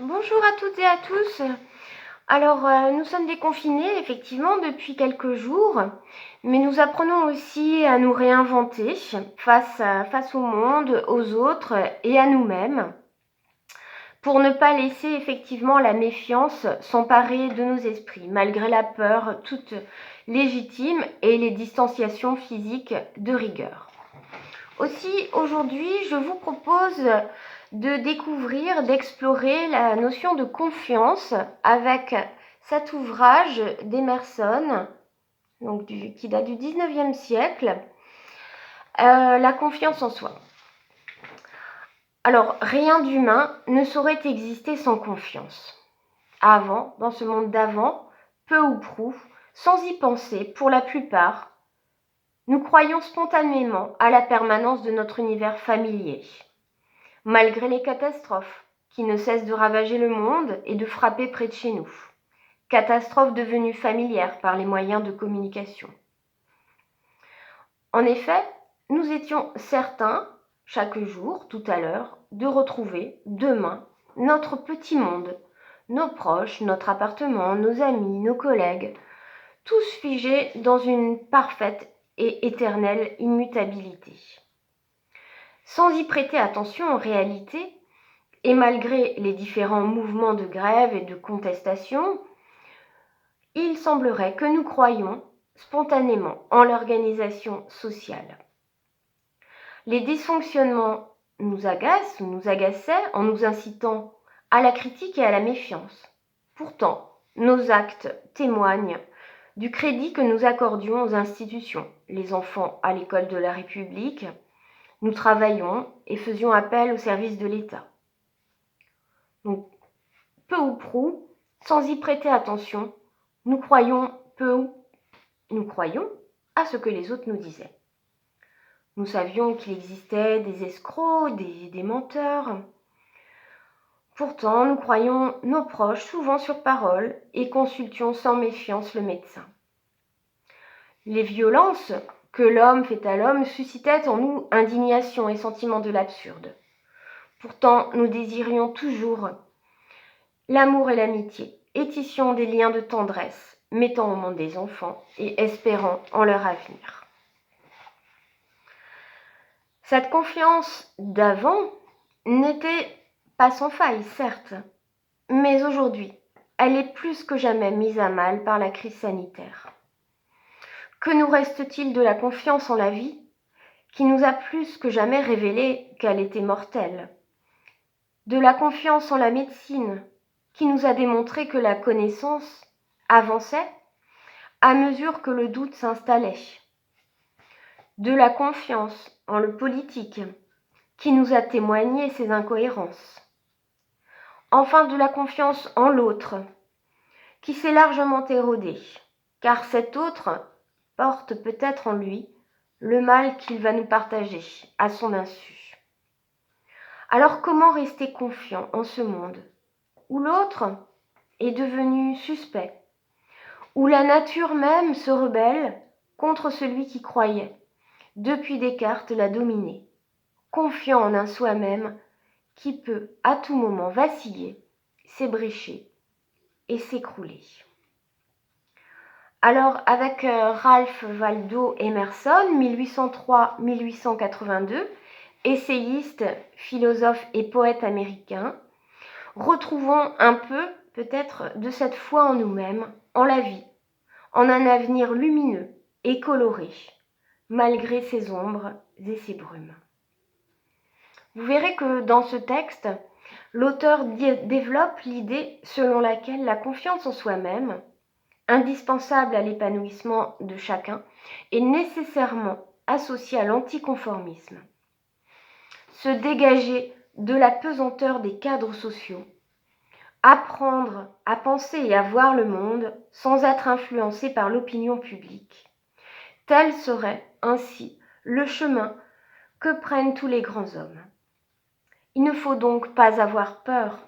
Bonjour à toutes et à tous. Alors, nous sommes déconfinés effectivement depuis quelques jours, mais nous apprenons aussi à nous réinventer face au monde, aux autres et à nous-mêmes, pour ne pas laisser effectivement la méfiance s'emparer de nos esprits, malgré la peur toute légitime et les distanciations physiques de rigueur. Aussi, aujourd'hui, je vous propose de découvrir, d'explorer la notion de confiance avec cet ouvrage d'Emerson, qui date du 19e siècle, La confiance en soi. Alors, rien d'humain ne saurait exister sans confiance. Avant, dans ce monde d'avant, peu ou prou, sans y penser, pour la plupart, nous croyons spontanément à la permanence de notre univers familier. Malgré les catastrophes qui ne cessent de ravager le monde et de frapper près de chez nous. Catastrophes devenues familières par les moyens de communication. En effet, nous étions certains, chaque jour, tout à l'heure, de retrouver, demain, notre petit monde, nos proches, notre appartement, nos amis, nos collègues, tous figés dans une parfaite et éternelle immutabilité. Sans y prêter attention en réalité, et malgré les différents mouvements de grève et de contestation, il semblerait que nous croyions spontanément en l'organisation sociale. Les dysfonctionnements nous agacent ou nous agaçaient en nous incitant à la critique et à la méfiance. Pourtant, nos actes témoignent du crédit que nous accordions aux institutions. Les enfants à l'école de la République, nous travaillions et faisions appel au service de l'État. Donc, peu ou prou, sans y prêter attention, nous croyons à ce que les autres nous disaient. Nous savions qu'il existait des escrocs, des menteurs. Pourtant, nous croyions nos proches souvent sur parole et consultions sans méfiance le médecin. Les violences que l'homme fait à l'homme suscitaient en nous indignation et sentiment de l'absurde. Pourtant, nous désirions toujours l'amour et l'amitié, et tissions des liens de tendresse, mettant au monde des enfants et espérant en leur avenir. Cette confiance d'avant n'était pas sans faille, certes, mais aujourd'hui, elle est plus que jamais mise à mal par la crise sanitaire. Que nous reste-t-il de la confiance en la vie, qui nous a plus que jamais révélé qu'elle était mortelle? De la confiance en la médecine, qui nous a démontré que la connaissance avançait à mesure que le doute s'installait. De la confiance en le politique, qui nous a témoigné ses incohérences. Enfin, de la confiance en l'autre, qui s'est largement érodée, car cet autre porte peut-être en lui le mal qu'il va nous partager à son insu. Alors comment rester confiant en ce monde où l'autre est devenu suspect, où la nature même se rebelle contre celui qui croyait, depuis Descartes, la dominer, confiant en un soi-même qui peut à tout moment vaciller, s'ébrécher et s'écrouler. Alors, avec Ralph Waldo Emerson, 1803-1882, essayiste, philosophe et poète américain, retrouvons un peu, peut-être, de cette foi en nous-mêmes, en la vie, en un avenir lumineux et coloré, malgré ses ombres et ses brumes. Vous verrez que dans ce texte, l'auteur développe l'idée selon laquelle la confiance en soi-même, indispensable à l'épanouissement de chacun, est nécessairement associée à l'anticonformisme. Se dégager de la pesanteur des cadres sociaux, apprendre à penser et à voir le monde sans être influencé par l'opinion publique. Tel serait ainsi le chemin que prennent tous les grands hommes. Il ne faut donc pas avoir peur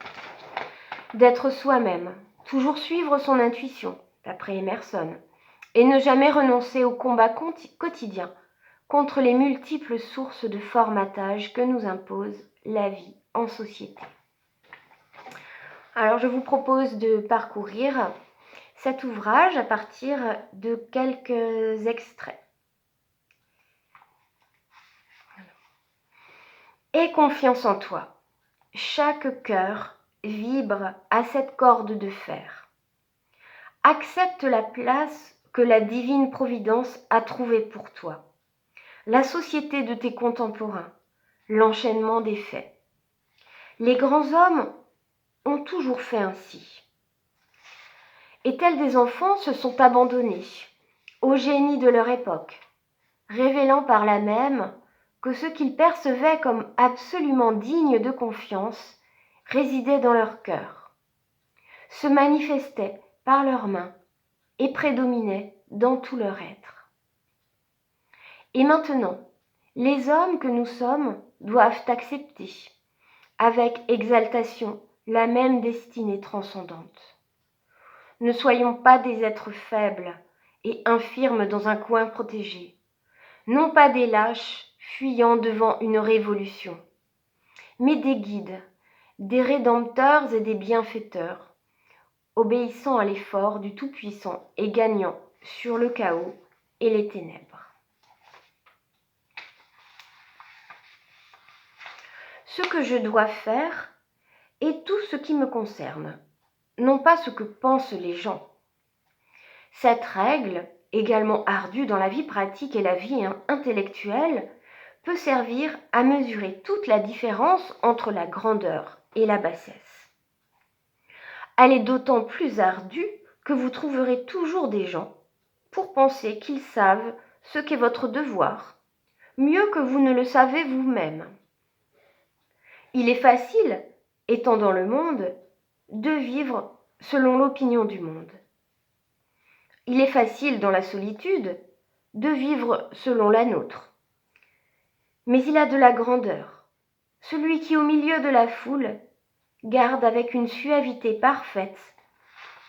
d'être soi-même, toujours suivre son intuition, d'après Emerson, et ne jamais renoncer au combat quotidien contre les multiples sources de formatage que nous impose la vie en société. Alors je vous propose de parcourir cet ouvrage à partir de quelques extraits. Aie confiance en toi. Chaque cœur vibre à cette corde de fer. Accepte la place que la divine providence a trouvée pour toi. La société de tes contemporains, l'enchaînement des faits. Les grands hommes ont toujours fait ainsi. Et tels des enfants se sont abandonnés au génie de leur époque, révélant par là même que ce qu'ils percevaient comme absolument digne de confiance résidait dans leur cœur, se manifestait par leurs mains et prédominait dans tout leur être. Et maintenant, les hommes que nous sommes doivent accepter, avec exaltation, la même destinée transcendante. Ne soyons pas des êtres faibles et infirmes dans un coin protégé, non pas des lâches fuyant devant une révolution, mais des guides, des rédempteurs et des bienfaiteurs, obéissant à l'effort du Tout-Puissant et gagnant sur le chaos et les ténèbres. Ce que je dois faire est tout ce qui me concerne, non pas ce que pensent les gens. Cette règle, également ardue dans la vie pratique et la vie intellectuelle, peut servir à mesurer toute la différence entre la grandeur et la bassesse. Elle est d'autant plus ardue que vous trouverez toujours des gens pour penser qu'ils savent ce qu'est votre devoir, mieux que vous ne le savez vous-même. Il est facile, étant dans le monde, de vivre selon l'opinion du monde. Il est facile, dans la solitude, de vivre selon la nôtre. Mais il a de la grandeur, celui qui, au milieu de la foule, garde avec une suavité parfaite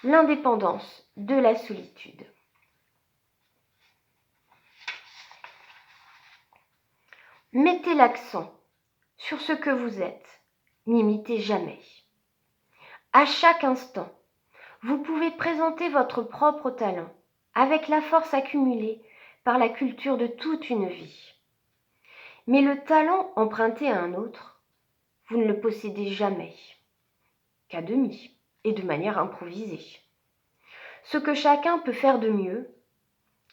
l'indépendance de la solitude. Mettez l'accent sur ce que vous êtes, n'imitez jamais. À chaque instant, vous pouvez présenter votre propre talent avec la force accumulée par la culture de toute une vie. Mais le talent emprunté à un autre, vous ne le possédez jamais, qu'à demi et de manière improvisée. Ce que chacun peut faire de mieux,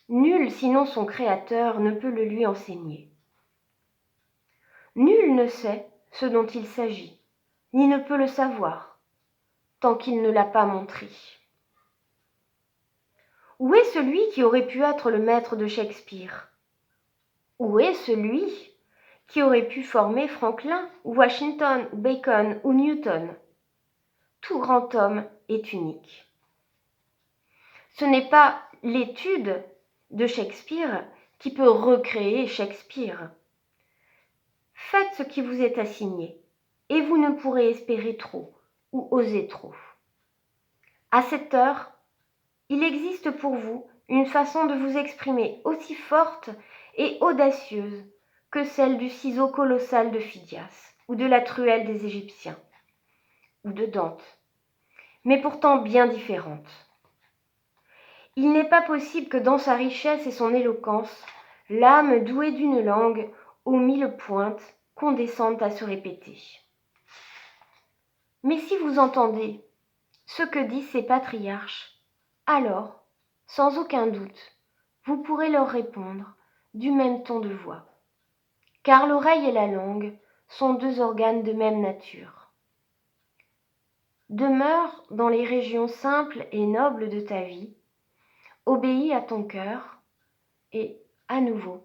nul sinon son créateur ne peut le lui enseigner. Nul ne sait ce dont il s'agit, ni ne peut le savoir, tant qu'il ne l'a pas montré. Où est celui qui aurait pu être le maître de Shakespeare? Où est celui qui aurait pu former Franklin, ou Washington, ou Bacon, ou Newton? Tout grand homme est unique. Ce n'est pas l'étude de Shakespeare qui peut recréer Shakespeare. Faites ce qui vous est assigné, et vous ne pourrez espérer trop ou oser trop. À cette heure, il existe pour vous une façon de vous exprimer aussi forte et audacieuse que celle du ciseau colossal de Phidias, ou de la truelle des Égyptiens, ou de Dante, mais pourtant bien différente. Il n'est pas possible que dans sa richesse et son éloquence, l'âme douée d'une langue aux 1000 pointes condescende à se répéter. Mais si vous entendez ce que disent ces patriarches, alors, sans aucun doute, vous pourrez leur répondre du même ton de voix. Car l'oreille et la langue sont deux organes de même nature. Demeure dans les régions simples et nobles de ta vie, obéis à ton cœur, et, à nouveau,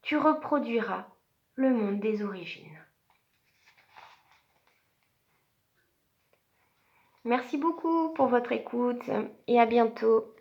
tu reproduiras le monde des origines. Merci beaucoup pour votre écoute et à bientôt.